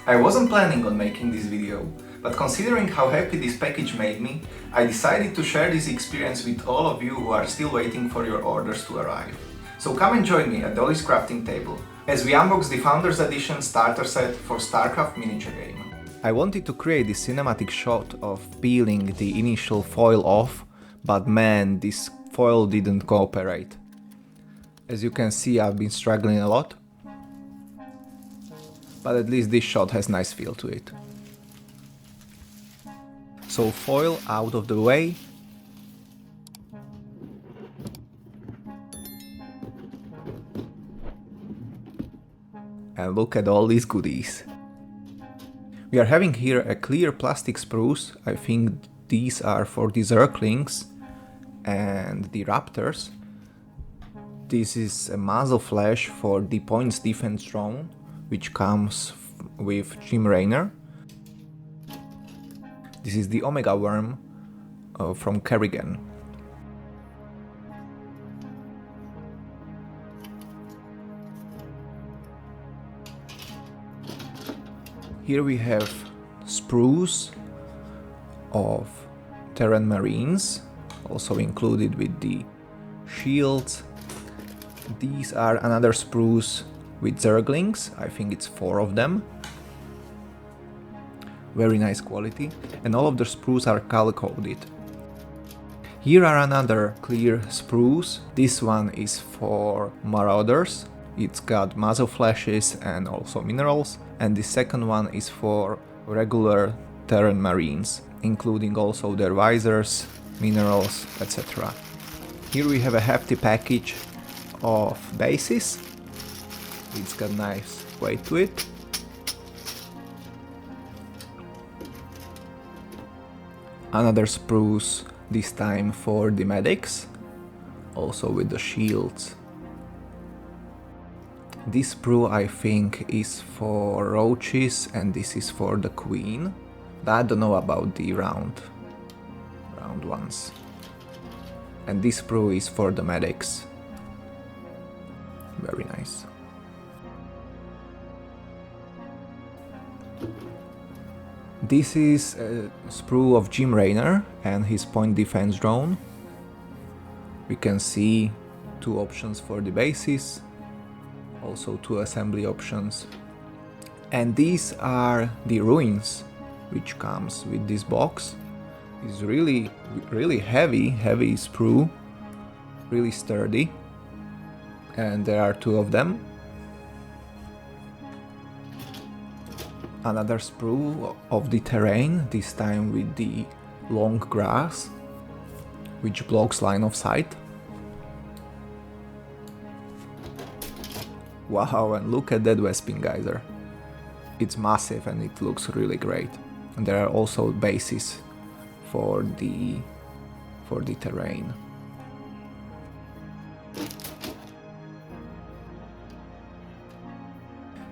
I wasn't planning on making this video, but considering how happy this package made me, I decided to share this experience with all of you who are still waiting for your orders to arrive. So come and join me at Dolly's crafting table as we unbox the Founders Edition starter set for StarCraft Miniature Game. I wanted to create this cinematic shot of peeling the initial foil off, but man, this foil didn't cooperate. As you can see, I've been struggling a lot, but at least this shot has nice feel to it. So foil out of the way. And look at all these goodies. We are having here a clear plastic sprues. I think these are for the Zerglings and the Raptors. This is a muzzle flash for the points defense drone, which comes with Jim Raynor. This is the Omega Worm from Kerrigan. Here we have sprues of Terran Marines, also included with the shields. These are another sprues with Zerglings, I think it's 4 of them. Very nice quality, and all of the sprues are color coded. Here are another clear sprues. This one is for Marauders. It's got muzzle flashes and also minerals, and the second one is for regular Terran Marines, including also their visors, minerals, etc. Here we have a hefty package of bases. It's got nice weight to it. Another sprues, this time for the medics, also with the shields. This sprue I think is for roaches and this is for the queen. I don't know about the round ones. And this sprue is for the medics. Very nice. This is a sprue of Jim Raynor and his point defense drone. We can see 2 options for the bases, also 2 assembly options. And these are the ruins which comes with this box. It's really heavy sprue, really sturdy. And there are 2 of them. Another sprue of the Terran, this time with the long grass, which blocks line of sight. Wow, and look at that Vespin geyser. It's massive and it looks really great. And there are also bases for the terrain.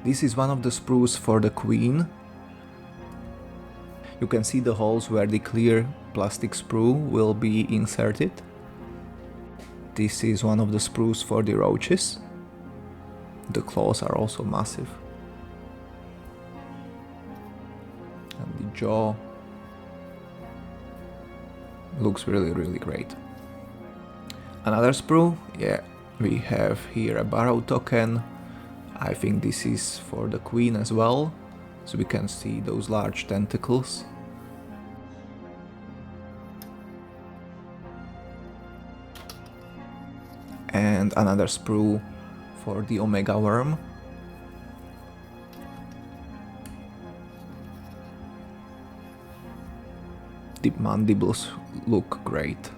This is one of the sprues for the queen. You can see the holes where the clear plastic sprue will be inserted. This is one of the sprues for the roaches. The claws are also massive. And the jaw looks really great. Another sprue, yeah, we have here a barrow token. I think this is for the queen as well, so we can see those large tentacles. And another sprue for the Omega Worm. The mandibles look great.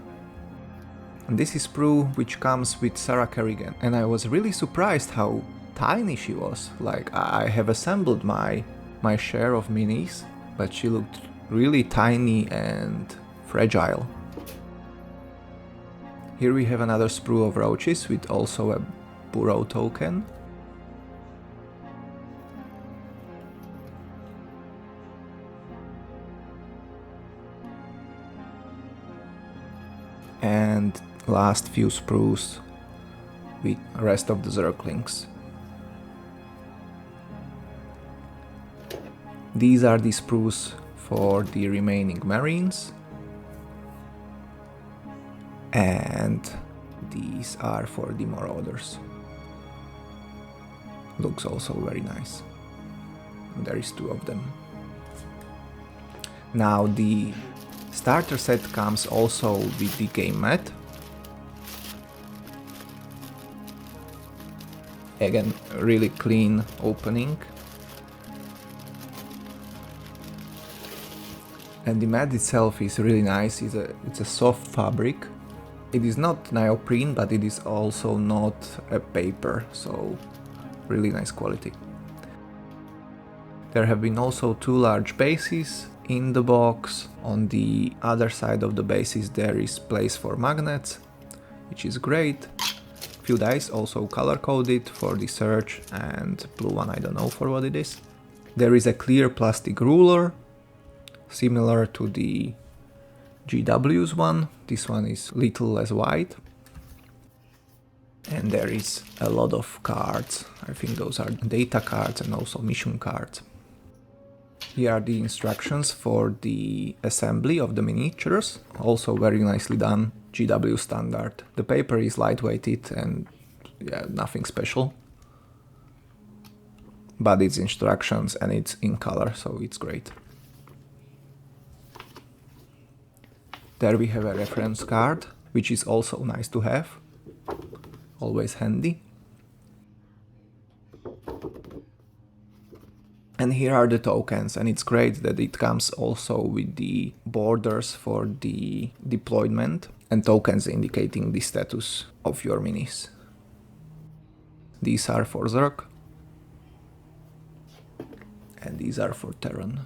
And this is sprue which comes with Sarah Kerrigan, and I was really surprised how tiny she was. Like, I have assembled my share of minis, but she looked really tiny and fragile. Here we have another sprue of roaches with also a burrow token. And last few sprues with the rest of the Zerglings. These are the sprues for the remaining marines. And these are for the marauders. Looks also very nice. There is 2 of them. Now the starter set comes also with the game mat. Again, really clean opening. And the mat itself is really nice. It's a soft fabric. It is not neoprene, but it is also not a paper, so really nice quality. There have been also 2 large bases in the box. On the other side of the bases there is place for magnets, which is great. Few dice also color coded for the search, and blue one I don't know for what it is. There is a clear plastic ruler, similar to the GW's one. This one is little less white. And there is a lot of cards. I think those are data cards and also mission cards. Here are the instructions for the assembly of the miniatures, also very nicely done, GW standard. The paper is lightweighted and yeah, nothing special. But it's instructions and it's in color, so it's great. There we have a reference card, which is also nice to have, always handy. And here are the tokens, and it's great that it comes also with the borders for the deployment and tokens indicating the status of your minis. These are for Zerg, and these are for Terran.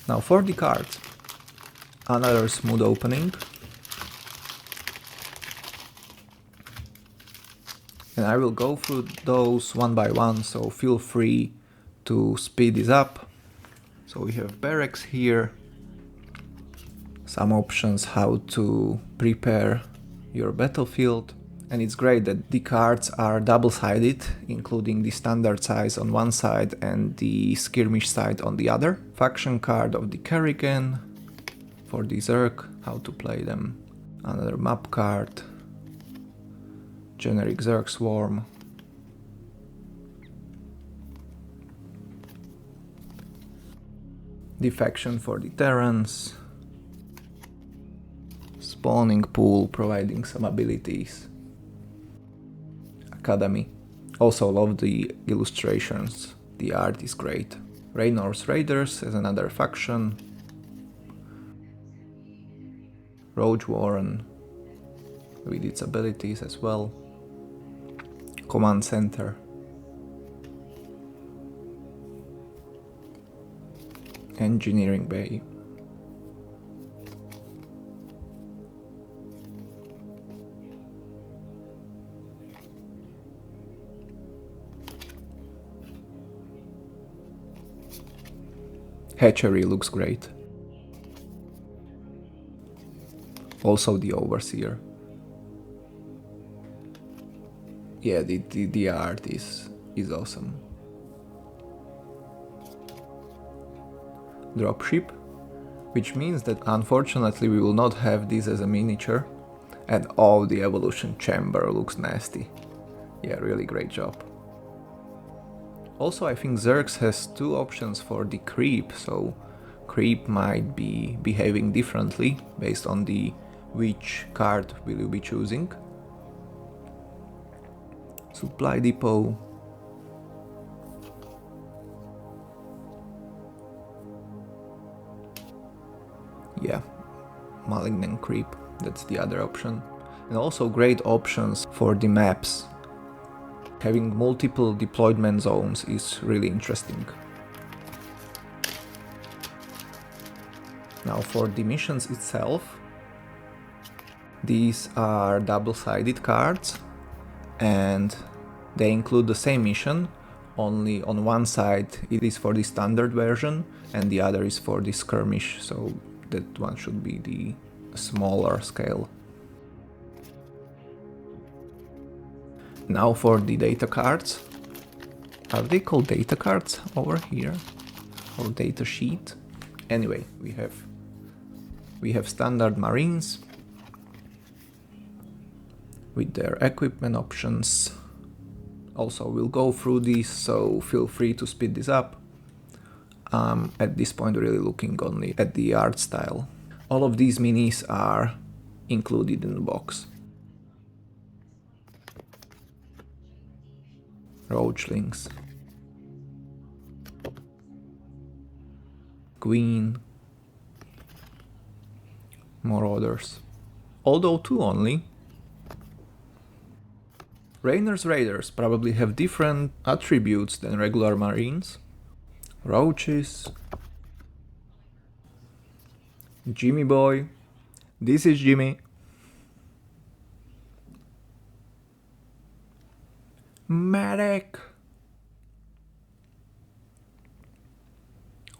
Now for the cards, another smooth opening. And I will go through those one by one, so feel free to speed this up. So we have barracks here, some options how to prepare your battlefield. And it's great that the cards are double-sided, including the standard size on one side and the skirmish side on the other. Faction card of the Kerrigan for the Zerg, how to play them. Another map card. Generic Zerg Swarm. Defection for the Terrans. Spawning pool providing some abilities. Academy. Also love the illustrations. The art is great. Raynor's Raiders as another faction. Rogue Warren with its abilities as well. Command Center. Engineering Bay. Hatchery looks great. Also the Overseer. Yeah, the art is awesome. Dropship, which means that unfortunately we will not have this as a miniature, and oh, the evolution chamber looks nasty. Yeah, really great job. Also, I think Zergs has 2 options for the creep, so creep might be behaving differently based on the which card will you be choosing. Supply depot. Yeah, malignant creep, that's the other option. And also great options for the maps. Having multiple deployment zones is really interesting. Now for the missions itself, these are double-sided cards and they include the same mission, only on one side it is for the standard version and the other is for the skirmish, so that one should be the smaller scale. Now for the data cards. Are they called data cards over here? Or data sheet? Anyway, we have standard Marines with their equipment options. Also, we'll go through these, so feel free to speed this up. At this point, really looking only at the art style. All of these minis are included in the box. Roachlings. Queen. Marauders. Although 2 only. Rainer's Raiders probably have different attributes than regular Marines. Roaches. Jimmy boy. This is Jimmy. Medic.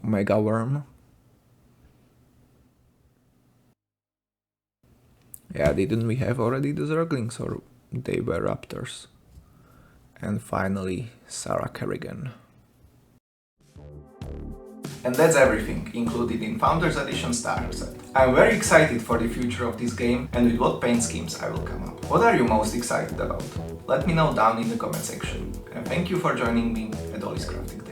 Omega Worm. Yeah, didn't we have already the Zerglings, or they were Raptors? And finally, Sarah Kerrigan. And that's everything included in Founders Edition starter set. I'm very excited for the future of this game and with what paint schemes I will come up. What are you most excited about? Let me know down in the comment section. And thank you for joining me at Ollie's Crafting.